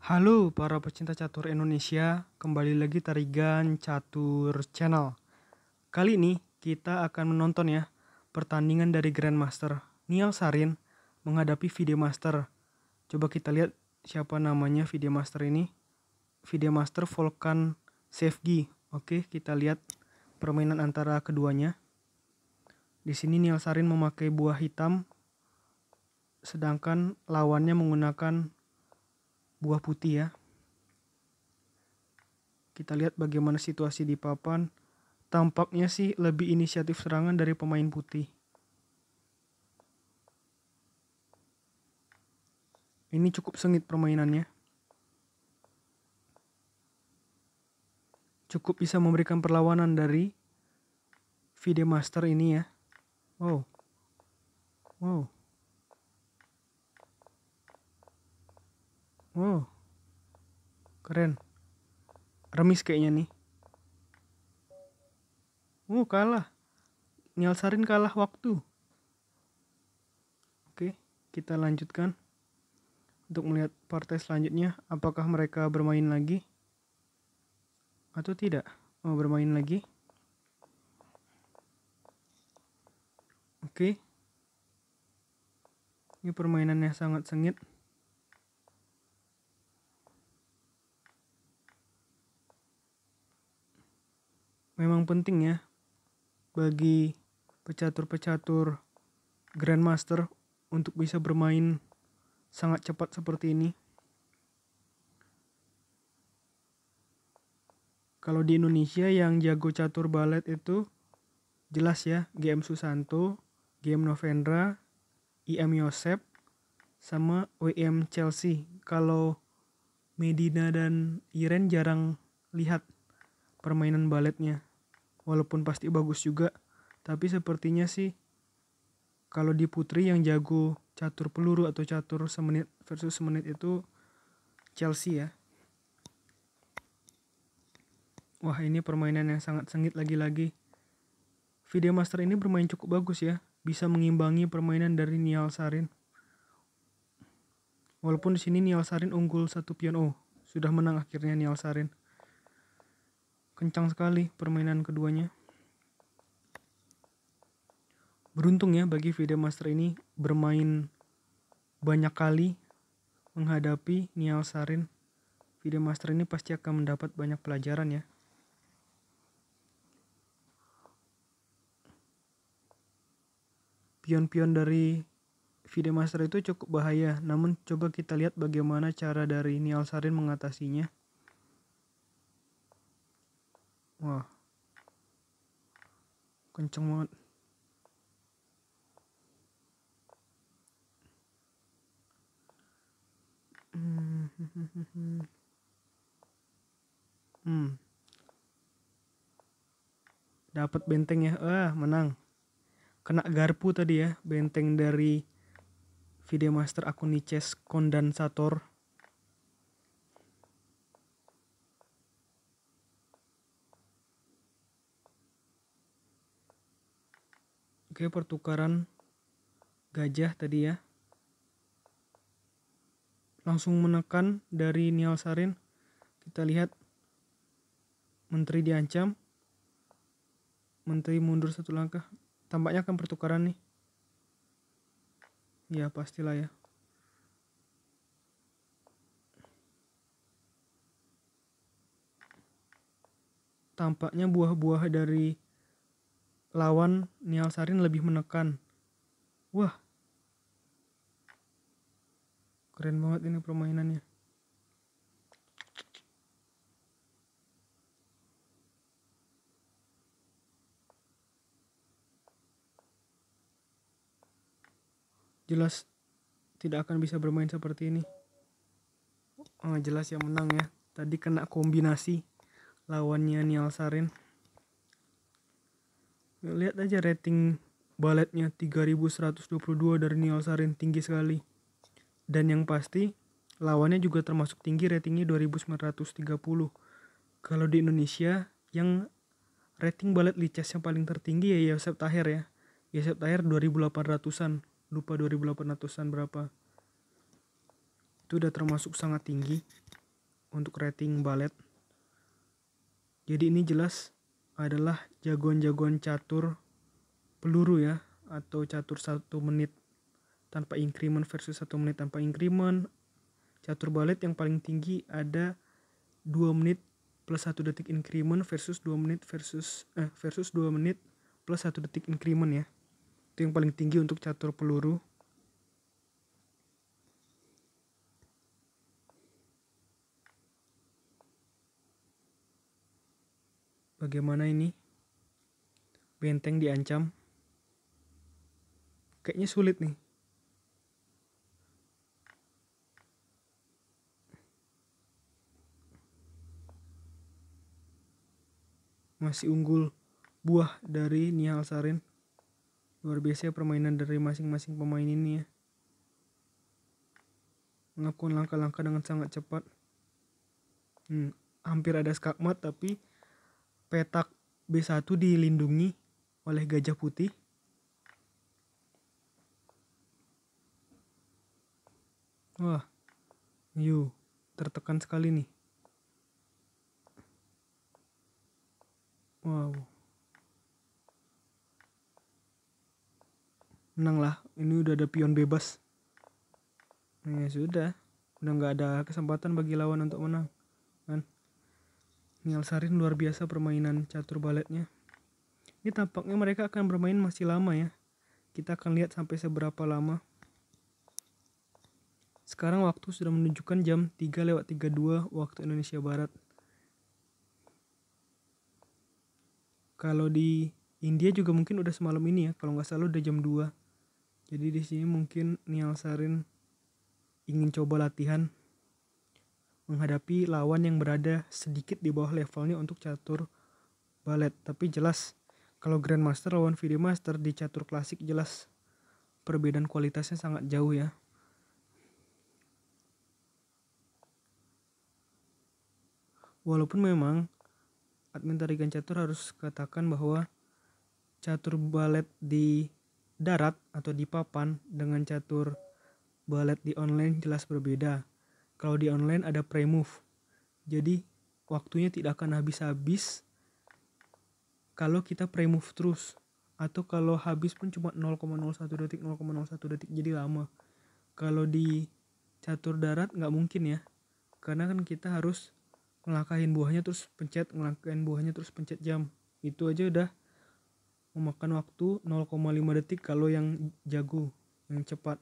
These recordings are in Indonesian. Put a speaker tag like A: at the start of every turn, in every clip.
A: Halo para pecinta catur Indonesia, kembali lagi Tarigan Catur Channel. Kali ini kita akan menonton ya pertandingan dari Grandmaster Niall Sarin menghadapi Videmaster. Coba kita lihat siapa namanya Videmaster ini. Videmaster Volkan Sevgi. Oke, kita lihat permainan antara keduanya. Di sini Niall Sarin memakai buah hitam, sedangkan lawannya menggunakan buah putih ya. Kita lihat bagaimana situasi di papan. Tampaknya sih lebih inisiatif serangan dari pemain putih. Ini cukup sengit permainannya. Cukup bisa memberikan perlawanan dari Videmaster ini ya. Wow. Wow. Wow. Keren. Remis kayaknya nih. Kalah. Niall Sarin kalah waktu. Oke, kita lanjutkan untuk melihat partai selanjutnya. Apakah mereka bermain lagi atau tidak? Bermain lagi. Oke. Ini permainannya sangat sengit. Memang penting ya bagi pecatur-pecatur Grandmaster untuk bisa bermain sangat cepat seperti ini. Kalau di Indonesia yang jago catur balet itu jelas ya, GM Susanto, GM Novendra, IM Yosep, sama WM Chelsea. Kalau Medina dan Iren jarang lihat permainan baletnya. Walaupun pasti bagus juga, tapi sepertinya sih kalau di putri yang jago catur peluru atau catur semenit versus semenit itu Chelsea ya. Wah, ini permainan yang sangat sengit lagi-lagi. Videmaster ini bermain cukup bagus ya, bisa mengimbangi permainan dari Niall Sarin. Walaupun di sini Niall Sarin unggul 1 pion. Sudah menang akhirnya Niall Sarin. Kencang sekali permainan keduanya. Beruntung ya bagi Videmaster ini bermain banyak kali menghadapi Niall Sarin. Videmaster ini pasti akan mendapat banyak pelajaran ya. Pion-pion dari Videmaster itu cukup bahaya, namun coba kita lihat bagaimana cara dari Niall Sarin mengatasinya. Wah, kenceng banget. Dapat benteng ya, menang. Kena garpu tadi ya, benteng dari Videmaster Akunices Kondensator. Oke, pertukaran gajah tadi ya. Langsung menekan dari Niall Sarin. Kita lihat menteri diancam. Menteri mundur 1 langkah. Tampaknya akan pertukaran nih. Ya pastilah ya. Tampaknya buah-buah dari lawan Niall Sarin lebih menekan. Wah, keren banget ini permainannya. Jelas tidak akan bisa bermain seperti ini. Jelas yang menang ya. Tadi kena kombinasi lawannya Niall Sarin. Lihat aja rating baletnya 3122 dari Niall Sarin, tinggi sekali. Dan yang pasti lawannya juga termasuk tinggi, ratingnya 2930. Kalau di Indonesia yang rating balet lices yang paling tertinggi ya Yosep Taher ya. Yosep Taher 2800-an. Lupa 2800-an berapa. Itu udah termasuk sangat tinggi. untuk rating balet. Jadi ini jelas adalah jagoan-jagoan catur peluru ya, atau catur 1 menit tanpa increment versus 1 menit tanpa increment. Catur balet yang paling tinggi ada 2 menit plus 1 detik increment versus 2 menit versus 2 menit plus 1 detik increment ya. Itu yang paling tinggi untuk catur peluru. Bagaimana ini? Benteng diancam. Kayaknya sulit nih. Masih unggul buah dari Nihal Sarin. Luar biasa permainan dari masing-masing pemain ini ya. Melakukan langkah-langkah dengan sangat cepat. Hampir ada skakmat tapi petak B1 dilindungi oleh gajah putih. Wah, tertekan sekali nih. Wow. Menang lah, ini udah ada pion bebas. Ya sudah, udah nggak ada kesempatan bagi lawan untuk menang kan. Nihal Sarin luar biasa permainan catur baletnya. Ini tampaknya mereka akan bermain masih lama ya. Kita akan lihat sampai seberapa lama. Sekarang waktu sudah menunjukkan jam 3:32 waktu Indonesia Barat. Kalau di India juga mungkin udah semalam ini ya, kalau nggak salah udah jam 2. Jadi di sini mungkin Nihal Sarin ingin coba latihan menghadapi lawan yang berada sedikit di bawah levelnya untuk catur balet. Tapi jelas kalau Grandmaster lawan FIDE Master di catur klasik jelas perbedaan kualitasnya sangat jauh ya. Walaupun memang admin tarikan catur harus katakan bahwa catur balet di darat atau di papan dengan catur balet di online jelas berbeda. Kalau di online ada pre-move, jadi waktunya tidak akan habis-habis kalau kita pre-move terus, atau kalau habis pun cuma 0,01 detik, 0,01 detik, jadi lama. Kalau di catur darat nggak mungkin ya, karena kan kita harus ngelangkahin buahnya terus pencet, ngelangkahin buahnya terus pencet jam. Itu aja udah memakan waktu 0,5 detik kalau yang jago, yang cepat.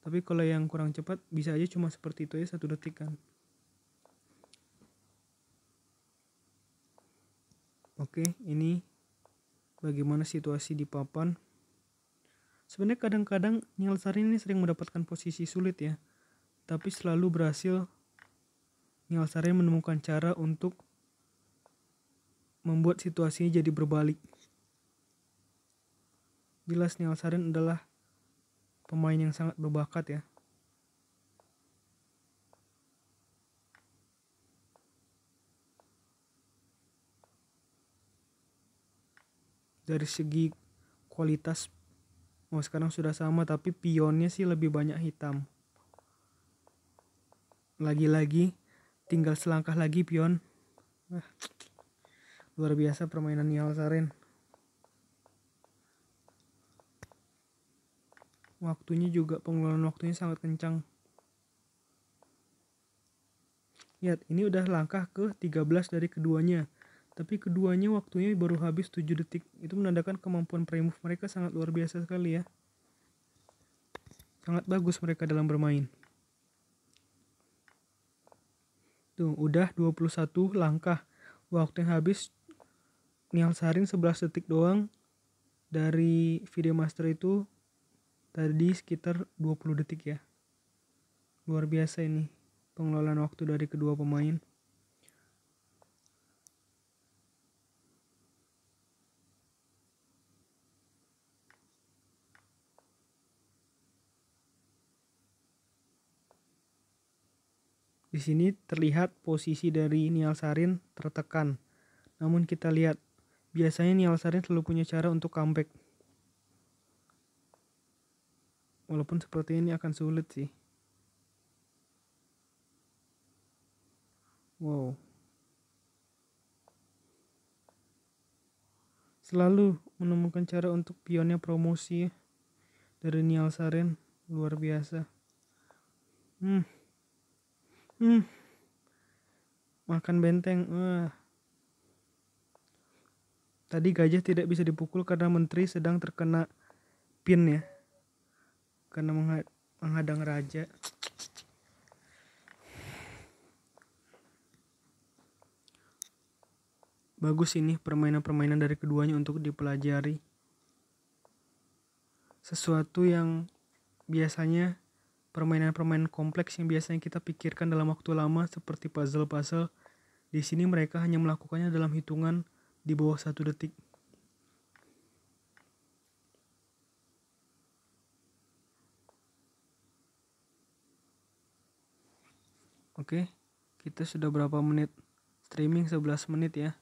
A: Tapi kalau yang kurang cepat bisa aja cuma seperti itu aja 1 detik kan. Oke, ini bagaimana situasi di papan. Sebenarnya kadang-kadang Nihal Sarin ini sering mendapatkan posisi sulit ya, tapi selalu berhasil Nihal Sarin menemukan cara untuk membuat situasinya jadi berbalik. Jelas Nihal Sarin adalah pemain yang sangat berbakat ya. Dari segi kualitas, sekarang sudah sama, tapi pionnya sih lebih banyak hitam. Lagi-lagi tinggal selangkah lagi pion. Luar biasa permainan Nihal Sarin. Waktunya juga, pengeluaran waktunya sangat kencang. Lihat, ini udah langkah ke 13 dari keduanya. Tapi keduanya waktunya baru habis 7 detik. Itu menandakan kemampuan pre-move mereka sangat luar biasa sekali ya. Sangat bagus mereka dalam bermain. Tuh, udah 21 langkah. Waktu yang habis Nihal Sarin 11 detik doang. Dari FIDE Master itu tadi sekitar 20 detik ya. Luar biasa ini pengelolaan waktu dari kedua pemain. Di sini terlihat posisi dari Nihal Sarin tertekan. Namun kita lihat, biasanya Nihal Sarin selalu punya cara untuk comeback. Walaupun seperti ini akan sulit sih. Wow. Selalu menemukan cara untuk pionnya promosi ya, dari Niall Saren. Luar biasa. Hmm. Hmm. Makan benteng. Wah. Tadi gajah tidak bisa dipukul karena menteri sedang terkena pin ya. Karena menghadang raja. Bagus ini permainan-permainan dari keduanya untuk dipelajari. Sesuatu yang biasanya permainan-permainan kompleks yang biasanya kita pikirkan dalam waktu lama seperti puzzle-puzzle. Di sini mereka hanya melakukannya dalam hitungan di bawah 1 detik. Oke, kita sudah berapa menit streaming? 11 menit ya.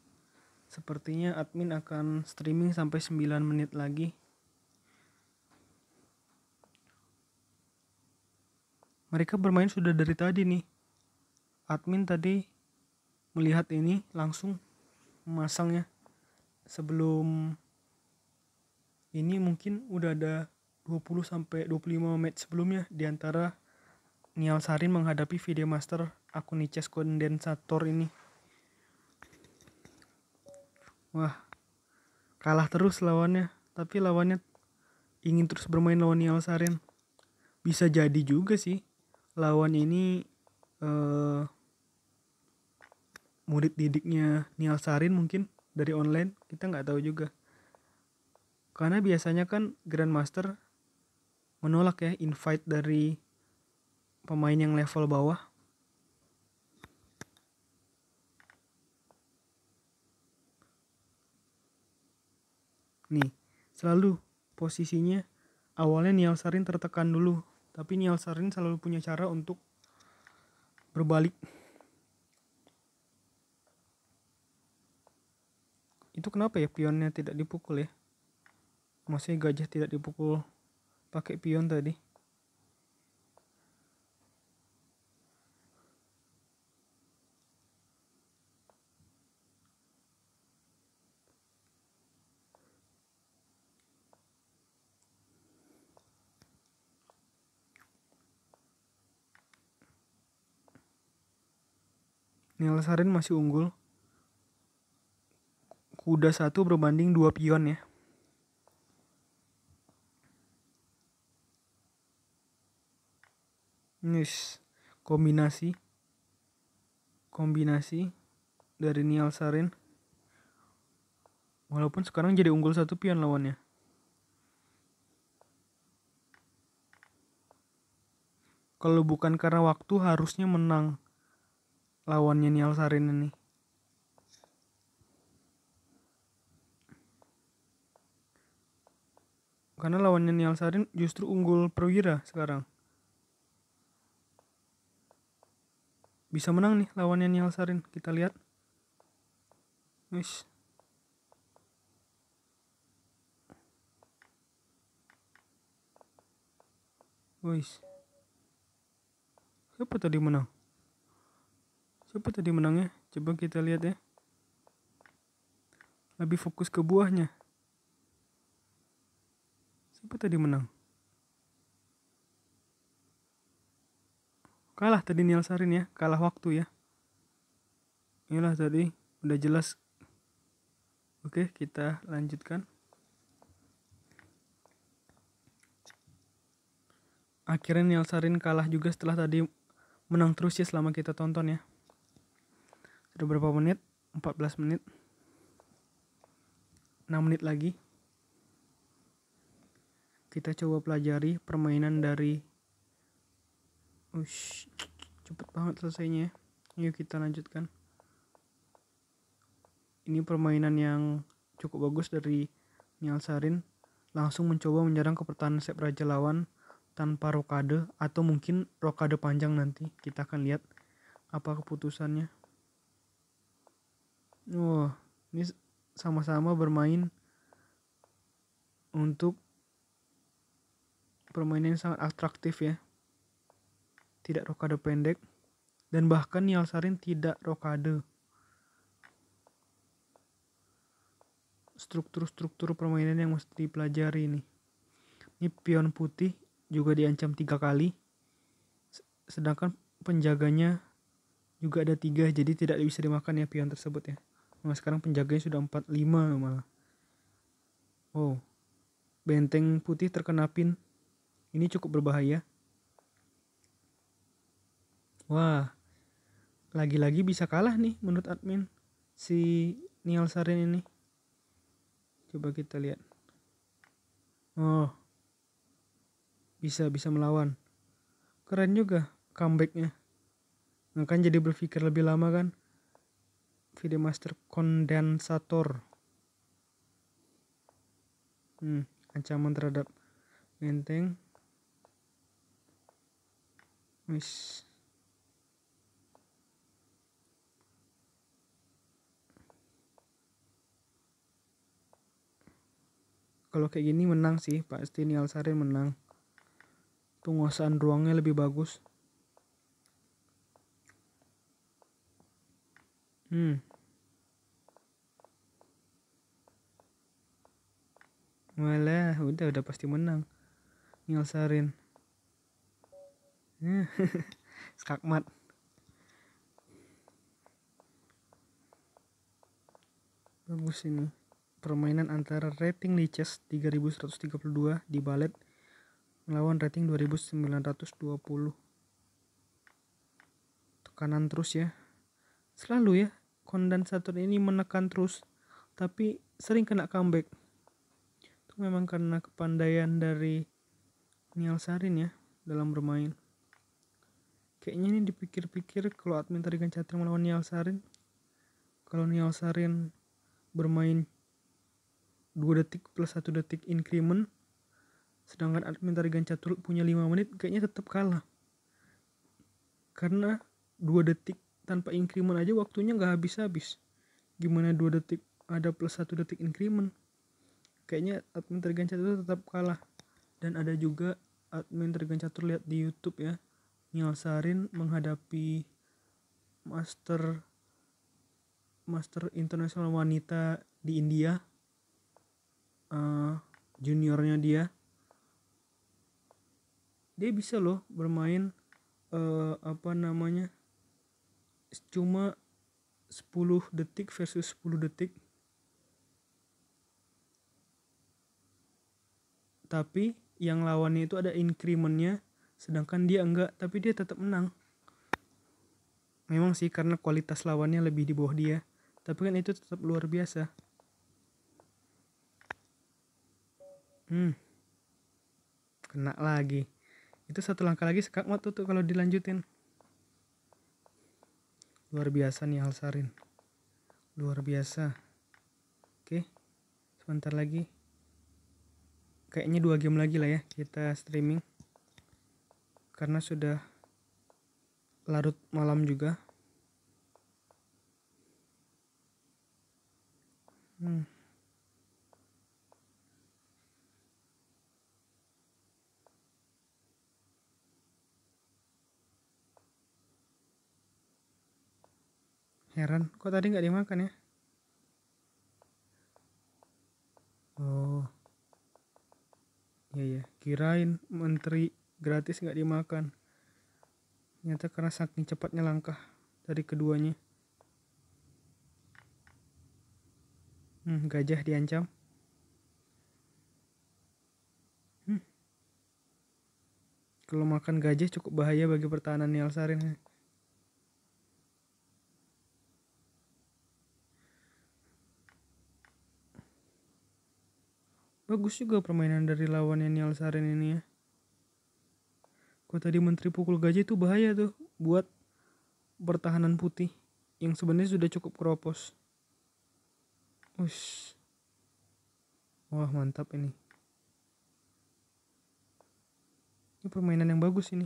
A: Sepertinya admin akan streaming sampai 9 menit lagi. Mereka bermain sudah dari tadi nih. Admin tadi melihat ini langsung memasangnya. Sebelum ini mungkin udah ada 20 sampai 25 match sebelumnya di antara Niall Sarin menghadapi Videomaster Akuniches Kondensator ini. Wah, kalah terus lawannya, tapi lawannya ingin terus bermain lawan Niall Sarin. Bisa jadi juga sih lawan ini murid didiknya Niall Sarin mungkin dari online, kita nggak tahu juga. Karena biasanya kan Grandmaster menolak ya invite dari pemain yang level bawah. Nih, selalu posisinya awalnya Niall Sarin tertekan dulu, tapi Niall Sarin selalu punya cara untuk berbalik. Itu kenapa ya pionnya tidak dipukul ya? Maksudnya gajah tidak dipukul pakai pion tadi. Niall Sarin masih unggul. Kuda 1 berbanding 2 pion ya. Nis, kombinasi dari Niall Sarin. Walaupun sekarang jadi unggul 1 pion lawannya. Kalau bukan karena waktu harusnya menang lawannya Niall Sarin ini. Karena lawannya Niall Sarin justru unggul perwira sekarang. Bisa menang nih lawannya Niall Sarin. Kita lihat. Wis. Wis. Siapa tadi menang? Coba kita lihat ya. Lebih fokus ke buahnya. Siapa tadi menang? Kalah tadi Niall Sarin ya. Kalah waktu ya. Inilah tadi. Udah jelas. Oke, kita lanjutkan. Akhirnya Niall Sarin kalah juga setelah tadi menang terus ya selama kita tonton ya. Sudah berapa menit? 14 menit. 6 menit lagi. Kita coba pelajari permainan dari cepet banget selesainya. Yuk kita lanjutkan. Ini permainan yang cukup bagus dari Niall Sarin. Langsung mencoba menyerang ke pertahanan set raja lawan tanpa rokade atau mungkin rokade panjang nanti. Kita akan lihat apa keputusannya. Ini sama-sama bermain untuk permainan yang sangat atraktif ya. Tidak rokade pendek. Dan bahkan Nielsarin tidak rokade. Struktur-struktur permainan yang mesti dipelajari nih. Ini pion putih juga diancam 3 kali. Sedangkan penjaganya juga ada 3, jadi tidak bisa dimakan ya pion tersebut ya. Nah, sekarang penjaganya sudah 45 malah. Oh, benteng putih terkena pin. Ini cukup berbahaya. Wah, lagi-lagi bisa kalah nih menurut admin si Nielsarin ini. Coba kita lihat. Oh, bisa melawan. Keren juga comebacknya. Nah kan jadi berpikir lebih lama kan. VD Master kondensator. Ancaman terhadap benteng. Wis. Kalau kayak gini menang sih, pasti Nielsarin menang. Penguasaan ruangnya lebih bagus. Malah udah pasti menang Nielsarin. Skakmat. Bagus ini. Permainan antara rating Lichess 3132 di Ballet melawan rating 2920. Tekanan terus ya. Selalu ya kondensator ini menekan terus, tapi sering kena comeback. Itu memang karena kepandaian dari Nielsarin ya dalam bermain. Kayaknya ini dipikir-pikir kalau admin Tarigan Chatri melawan Nielsarin, kalau Nielsarin bermain 2 detik plus 1 detik increment, sedangkan admin Tarigan Catur punya 5 menit, kayaknya tetap kalah. Karena 2 detik tanpa increment aja waktunya gak habis-habis. Gimana 2 detik ada plus 1 detik increment? Kayaknya admin Tarigan Catur tetap kalah. Dan ada juga admin Tarigan Catur lihat di YouTube ya, Nielsarin menghadapi Master internasional wanita di India, juniornya dia bisa loh bermain cuma 10 detik versus 10 detik, tapi yang lawannya itu ada incrementnya, sedangkan dia enggak, tapi dia tetap menang. Memang sih karena kualitas lawannya lebih di bawah dia, tapi kan itu tetap luar biasa. Kena lagi. Itu 1 langkah lagi skakmat tuh kalau dilanjutin. Luar biasa nih Nielsarin. Luar biasa. Oke. Sebentar lagi. Kayaknya 2 game lagi lah ya kita streaming. Karena sudah larut malam juga. Heran, kok tadi nggak dimakan ya? Oh, iya, kirain menteri gratis nggak dimakan. Ternyata karena saking cepatnya langkah dari keduanya. Gajah diancam. Kalau makan gajah cukup bahaya bagi pertahanan Nielsarin. Bagus juga permainan dari lawannya Nielsarin ini ya. Kok tadi menteri pukul gajah itu bahaya tuh buat pertahanan putih yang sebenarnya sudah cukup keropos. Ush. Wah mantap ini. Ini permainan yang bagus ini.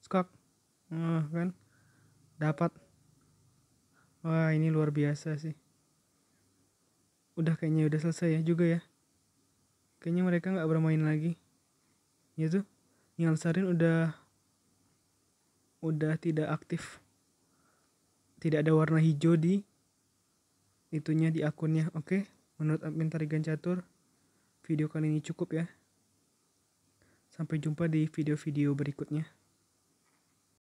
A: Skak. Kan. Dapat. Wah ini luar biasa sih. Kayaknya udah selesai ya juga ya. Kayaknya mereka gak bermain lagi. Ya tuh. Nielsarin udah udah tidak aktif. Tidak ada warna hijau di itunya, di akunnya. Oke, menurut admin Tarigan Catur, video kali ini cukup ya. Sampai jumpa di video-video berikutnya.